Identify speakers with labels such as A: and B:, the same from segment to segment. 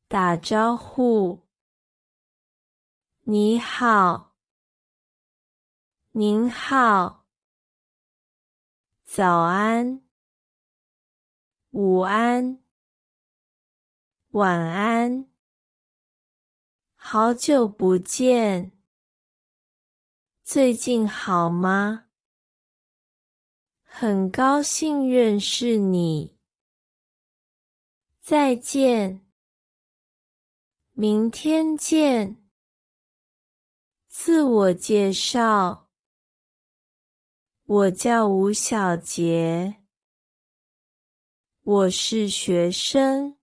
A: 打招呼。你好，您好，早安，午安，晚安，好久不见，最近好吗？很高兴认识你，再见，明天见。自我介绍，我叫吴小杰，我是学生，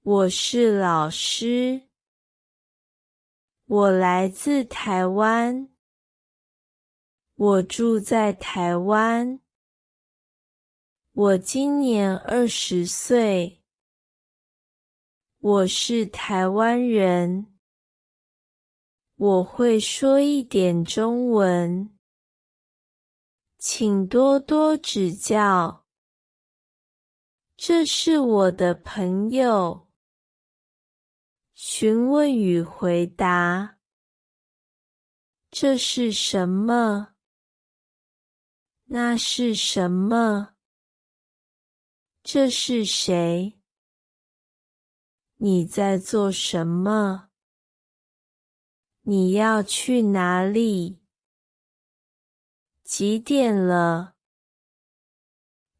A: 我是老师，我来自台湾，我住在台湾，我今年20岁，我是台湾人。我会说一点中文，请多多指教。这是我的朋友。询问与回答。这是什么？那是什么？这是谁？你在做什么？你要去哪里？几点了？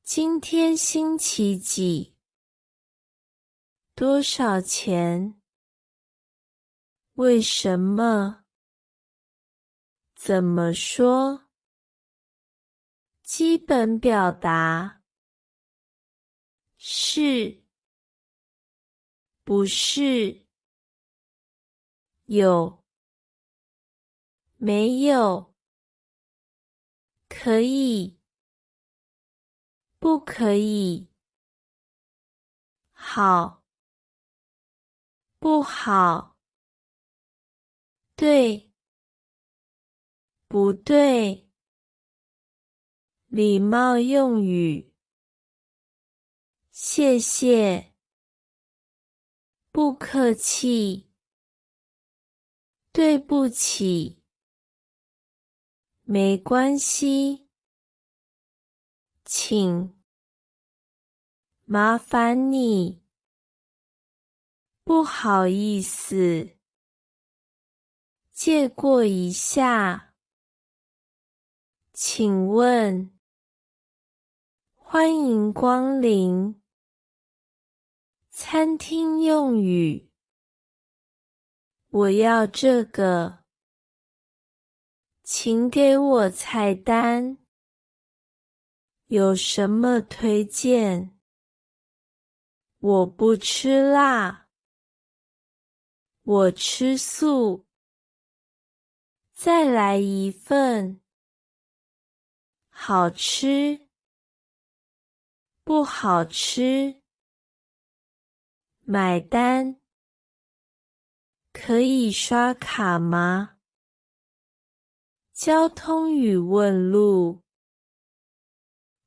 A: 今天星期几？多少钱？为什么？怎么说？基本表达。是。不是。有。没有。可以。不可以。好。不好。对。不对。礼貌用语。谢谢。不客气。对不起。没关系。请。麻烦你。不好意思。借过一下。请问。欢迎光临。餐厅用语。我要这个。请给我菜单。有什么推荐？我不吃辣。我吃素。再来一份。好吃。不好吃。买单。可以刷卡吗？交通与问路。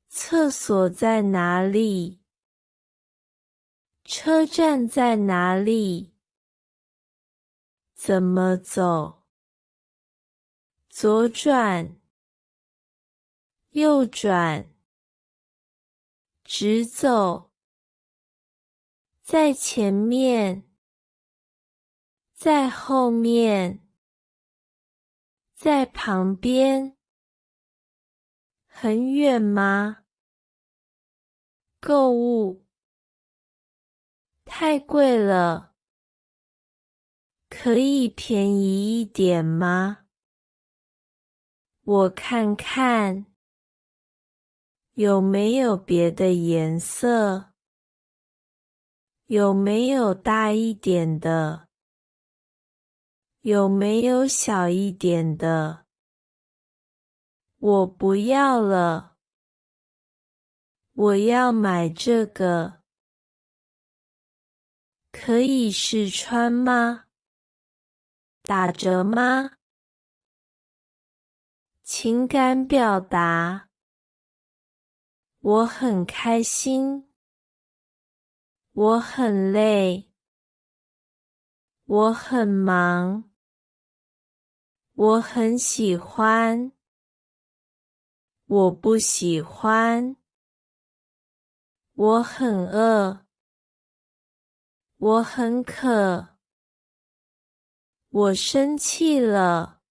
A: 厕所在哪里？车站在哪里？怎么走？左转。右转。直走。在前面。在后面。在旁边。很远吗？购物。太贵了。可以便宜一点吗？我看看。有没有别的颜色？有没有大一点的？有没有小一点的？我不要了。我要买这个。可以试穿吗？打折吗？情感表达。我很开心。我很累。我很忙。我很喜欢。我不喜欢。我很饿。我很渴。我生气了。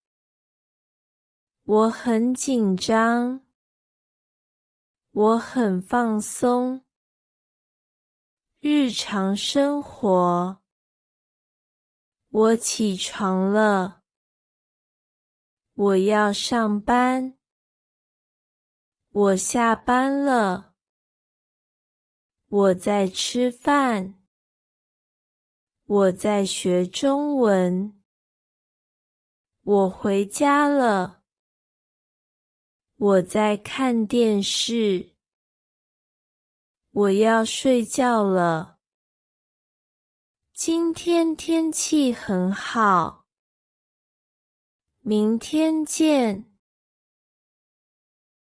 A: 我很紧张。我很放松。日常生活。我起床了。我要上班。我下班了。我在吃饭。我在学中文。我回家了。我在看电视。我要睡觉了。今天天气很好。明天见。